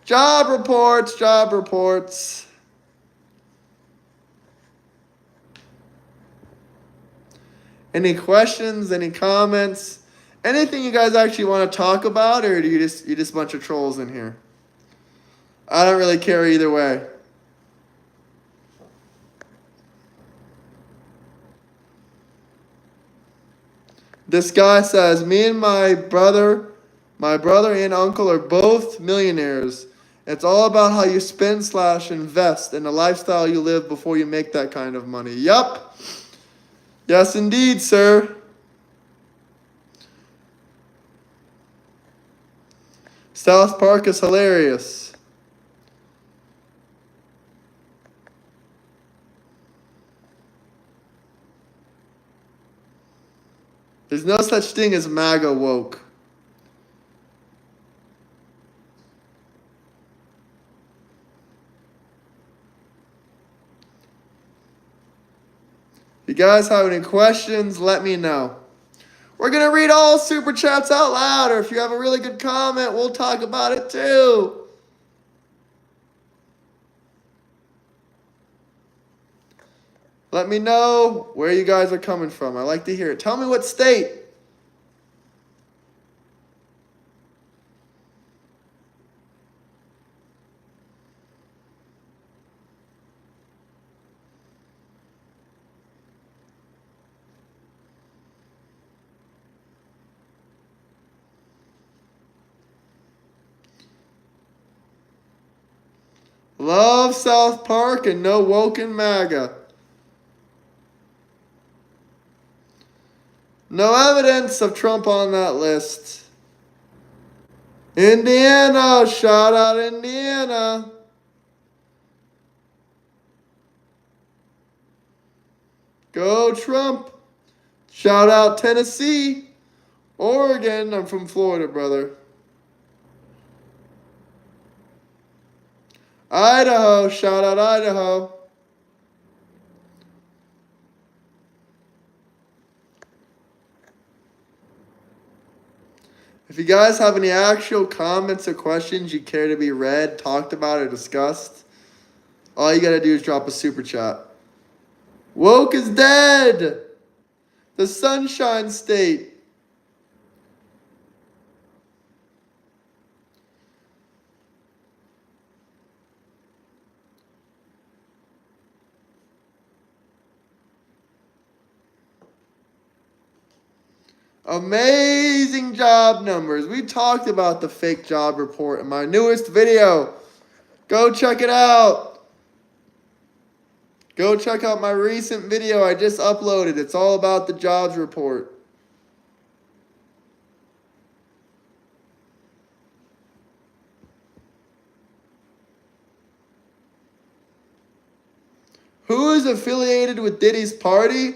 Job reports, job reports. Any questions, any comments, anything you guys actually want to talk about, or do you just a bunch of trolls in here? I don't really care either way. This guy says, me and my brother and uncle are both millionaires. It's all about how you spend/invest and the lifestyle you live before you make that kind of money. Yup. Yes, indeed, sir. South Park is hilarious. There's no such thing as Maga woke. If you guys have any questions, let me know. We're going to read all super chats out loud, or if you have a really good comment, we'll talk about it too. Let me know where you guys are coming from. I like to hear it. Tell me what state. Love South Park and no woken MAGA. No evidence of Trump on that list. Indiana, shout out Indiana. Go Trump. Shout out Tennessee. Oregon, I'm from Florida, brother. Idaho, shout out Idaho. If you guys have any actual comments or questions you care to be read, talked about, or discussed, all you gotta do is drop a super chat. Woke is dead! The Sunshine State. Amazing job numbers. We talked about the fake job report in my newest video. Go check it out. Go check out my recent video I just uploaded. It's all about the jobs report. Who is affiliated with Diddy's party?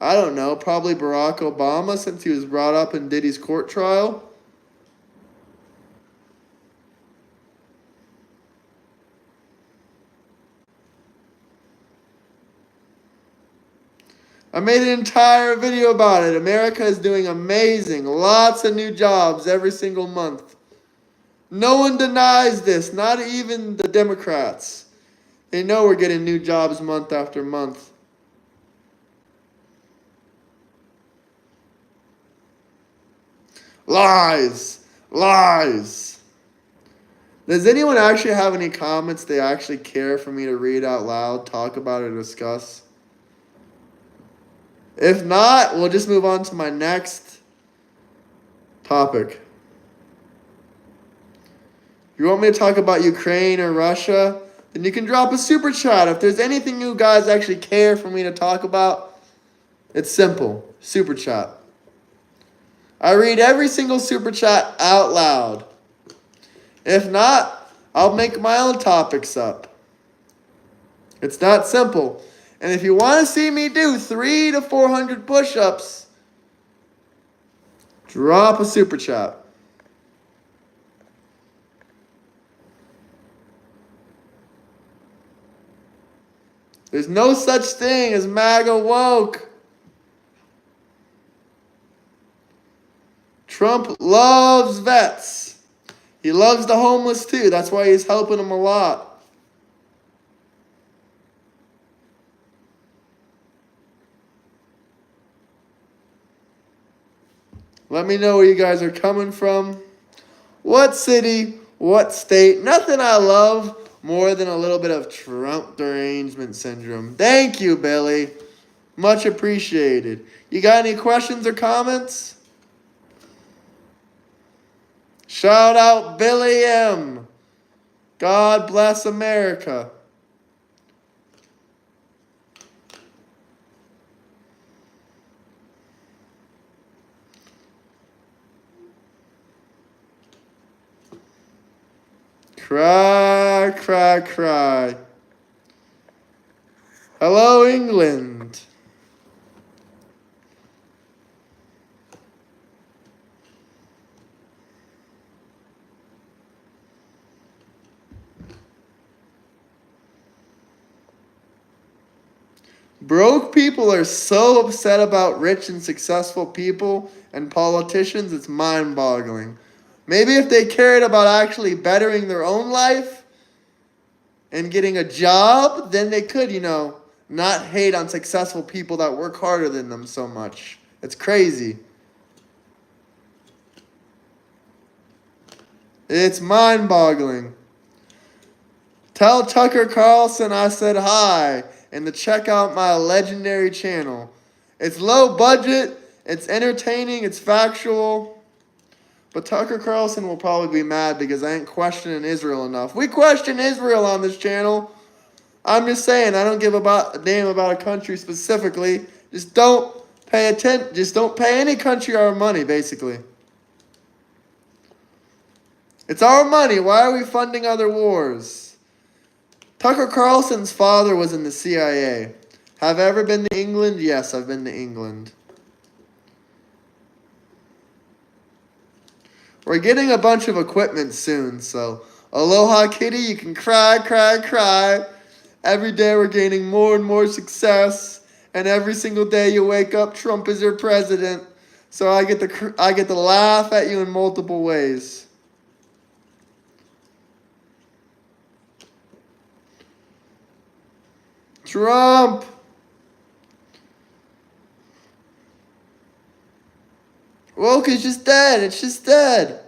I don't know. Probably Barack Obama, since he was brought up in Diddy's court trial. I made an entire video about it. America is doing amazing. Lots of new jobs every single month. No one denies this, not even the Democrats. They know we're getting new jobs month after month. Lies. Lies. Does anyone actually have any comments they actually care for me to read out loud, talk about, or discuss? If not, we'll just move on to my next topic. If you want me to talk about Ukraine or Russia, then you can drop a super chat. If there's anything you guys actually care for me to talk about, it's simple. Super chat. I read every single super chat out loud. If not, I'll make my own topics up. It's that simple. And if you want to see me do 300 to 400 push-ups, drop a super chat. There's no such thing as MAGA woke. Trump loves vets. He loves the homeless too. That's why he's helping them a lot. Let me know where you guys are coming from. What city, what state. Nothing I love more than a little bit of Trump derangement syndrome. Thank you, Billy. Much appreciated. You got any questions or comments? Shout out Billy M. God bless America. Cry, cry, cry. Hello, England. Broke people are so upset about rich and successful people and politicians, it's mind-boggling. Maybe if they cared about actually bettering their own life and getting a job, then they could, not hate on successful people that work harder than them so much. It's crazy. It's mind-boggling. Tell Tucker Carlson I said hi and to check out my legendary channel. It's low budget, it's entertaining, it's factual. But Tucker Carlson will probably be mad because I ain't questioning Israel enough. We question Israel on this channel. I'm just saying, I don't give a damn about a country specifically. Just don't pay attention. Just don't pay any country our money, basically. It's our money. Why are we funding other wars? Tucker Carlson's father was in the CIA. Have I ever been to England? Yes, I've been to England. We're getting a bunch of equipment soon, so aloha kitty, you can cry, cry, cry. Every day we're gaining more and more success, and every single day you wake up, Trump is your president. So I get to laugh at you in multiple ways. Trump. Woke is just dead. It's just dead.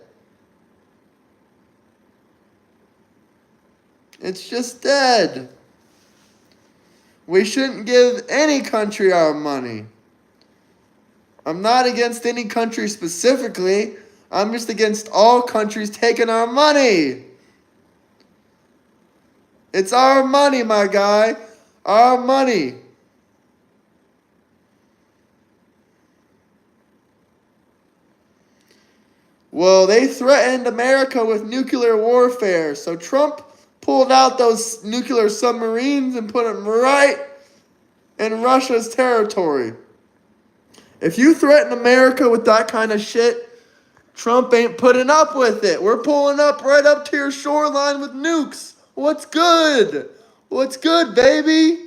It's just dead. We shouldn't give any country our money. I'm not against any country specifically. I'm just against all countries taking our money. It's our money, my guy. Our money. Well, they threatened America with nuclear warfare, so Trump pulled out those nuclear submarines and put them right in Russia's territory. If you threaten America with that kind of shit, Trump ain't putting up with it. We're pulling up right up to your shoreline with nukes. What's good? What's good, baby?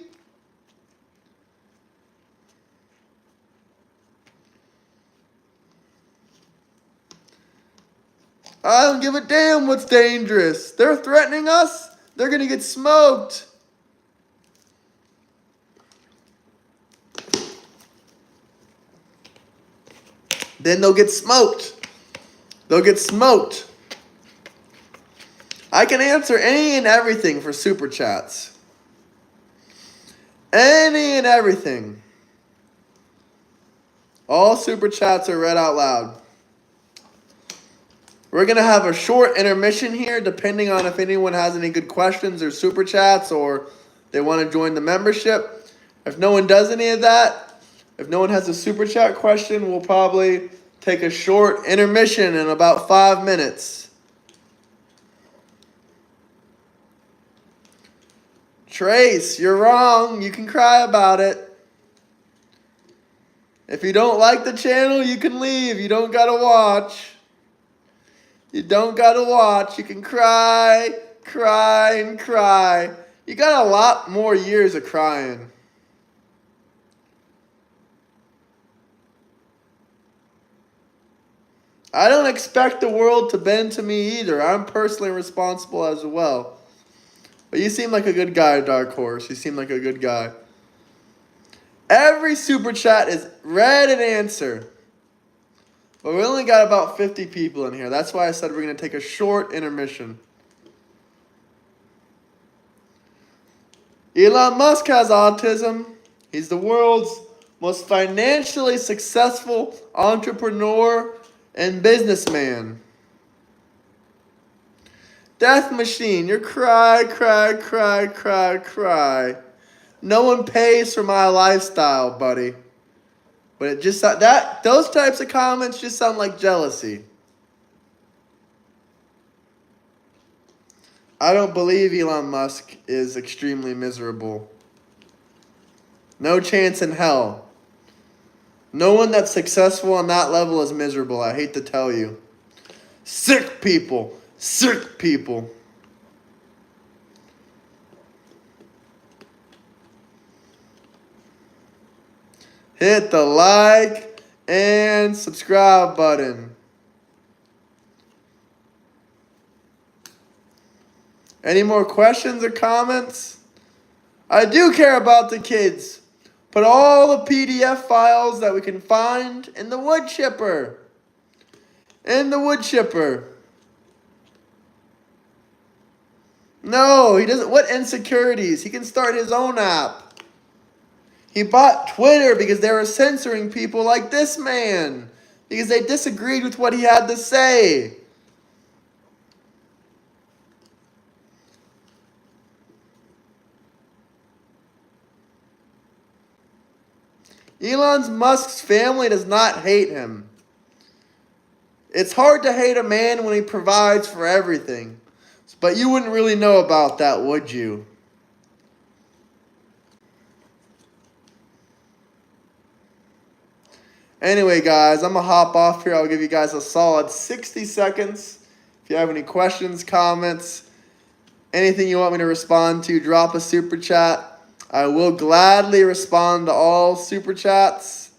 I don't give a damn what's dangerous. They're threatening us. They're going to get smoked. Then they'll get smoked. They'll get smoked. I can answer any and everything for Super Chats. Any and everything. All Super Chats are read out loud. We're going to have a short intermission here, depending on if anyone has any good questions or Super Chats or they want to join the membership. If no one does any of that, if no one has a Super Chat question, we'll probably take a short intermission in about 5 minutes. Trace, you're wrong. You can cry about it. If you don't like the channel, you can leave. You don't got to watch. You don't got to watch. You can cry, cry, and cry. You got a lot more years of crying. I don't expect the world to bend to me either. I'm personally responsible as well. But you seem like a good guy, Dark Horse. You seem like a good guy. Every Super Chat is read and answered. But we only got about 50 people in here. That's why I said we're going to take a short intermission. Elon Musk has autism. He's the world's most financially successful entrepreneur and businessman. Death Machine, you're cry, cry, cry, cry, cry. No one pays for my lifestyle, buddy. But it just those types of comments just sound like jealousy. I don't believe Elon Musk is extremely miserable. No chance in hell. No one that's successful on that level is miserable, I hate to tell you. Sick people. Sick people. Hit the like and subscribe button. Any more questions or comments? I do care about the kids. Put all the PDF files that we can find in the wood chipper. In the wood chipper. No, he doesn't. What insecurities? He can start his own app. He bought Twitter because they were censoring people like this man. Because they disagreed with what he had to say. Elon Musk's family does not hate him. It's hard to hate a man when he provides for everything. But you wouldn't really know about that, would you? Anyway, guys, I'm going to hop off here. I'll give you guys a solid 60 seconds. If you have any questions, comments, anything you want me to respond to, drop a Super Chat. I will gladly respond to all Super Chats.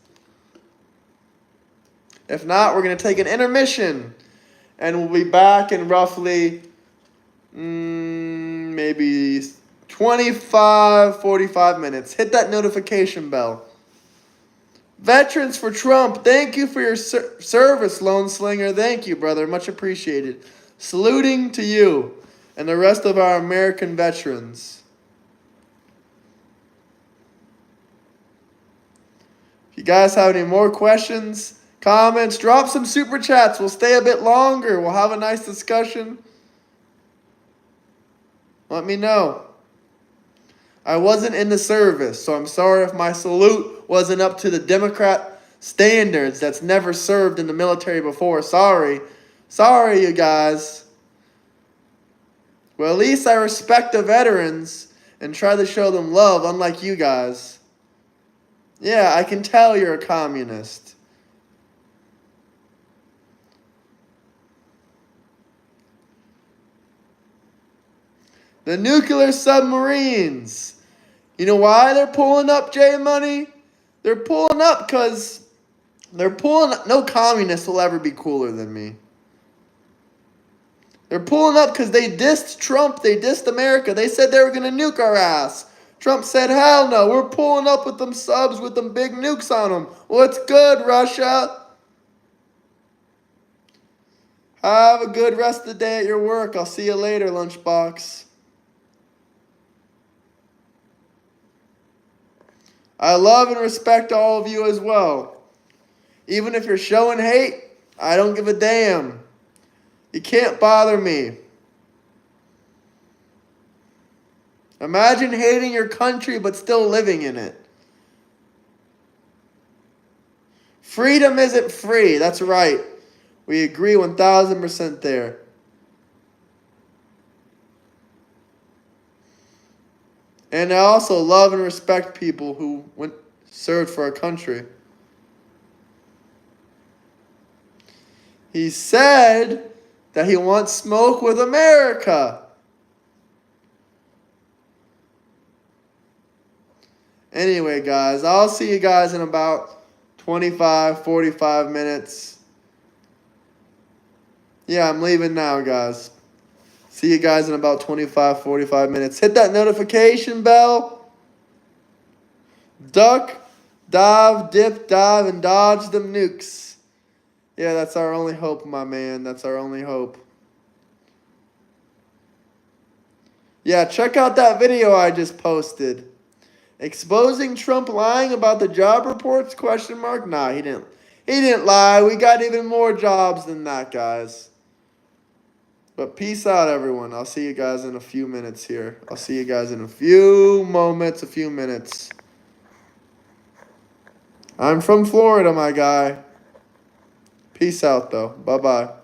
If not, we're going to take an intermission. And we'll be back in roughly maybe 25, 45 minutes. Hit that notification bell. Veterans for Trump, thank you for your service, Lone Slinger. Thank you, brother. Much appreciated. Saluting to you and the rest of our American veterans. If you guys have any more questions, comments, drop some super chats. We'll stay a bit longer. We'll have a nice discussion. Let me know. I wasn't in the service, so I'm sorry if my salute wasn't up to the Democrat standards. That's never served in the military before. Sorry. Sorry, you guys. Well, at least I respect the veterans and try to show them love, unlike you guys. Yeah, I can tell you're a communist. The nuclear submarines. You know why they're pulling up, J Money? They're pulling up because no communist will ever be cooler than me. They're pulling up because they dissed Trump. They dissed America. They said they were going to nuke our ass. Trump said, hell no, we're pulling up with them subs with them big nukes on them. What's good, Russia? Have a good rest of the day at your work. I'll see you later, Lunchbox. I love and respect all of you as well. Even if you're showing hate, I don't give a damn. You can't bother me. Imagine hating your country but still living in it. Freedom isn't free. That's right. We agree 1000% there. And I also love and respect people who served for our country. He said that he wants smoke with America. Anyway, guys, I'll see you guys in about 25, 45 minutes. Yeah, I'm leaving now, guys. See you guys in about 25, 45 minutes. Hit that notification bell. Duck, dive, dip, dive, and dodge them nukes. Yeah, that's our only hope, my man. That's our only hope. Yeah, check out that video I just posted. Exposing Trump lying about the job reports, question mark? Nah, he didn't lie. We got even more jobs than that, guys. But peace out, everyone. I'll see you guys in a few minutes here. I'll see you guys in a few moments, a few minutes. I'm from Florida, my guy. Peace out, though. Bye-bye.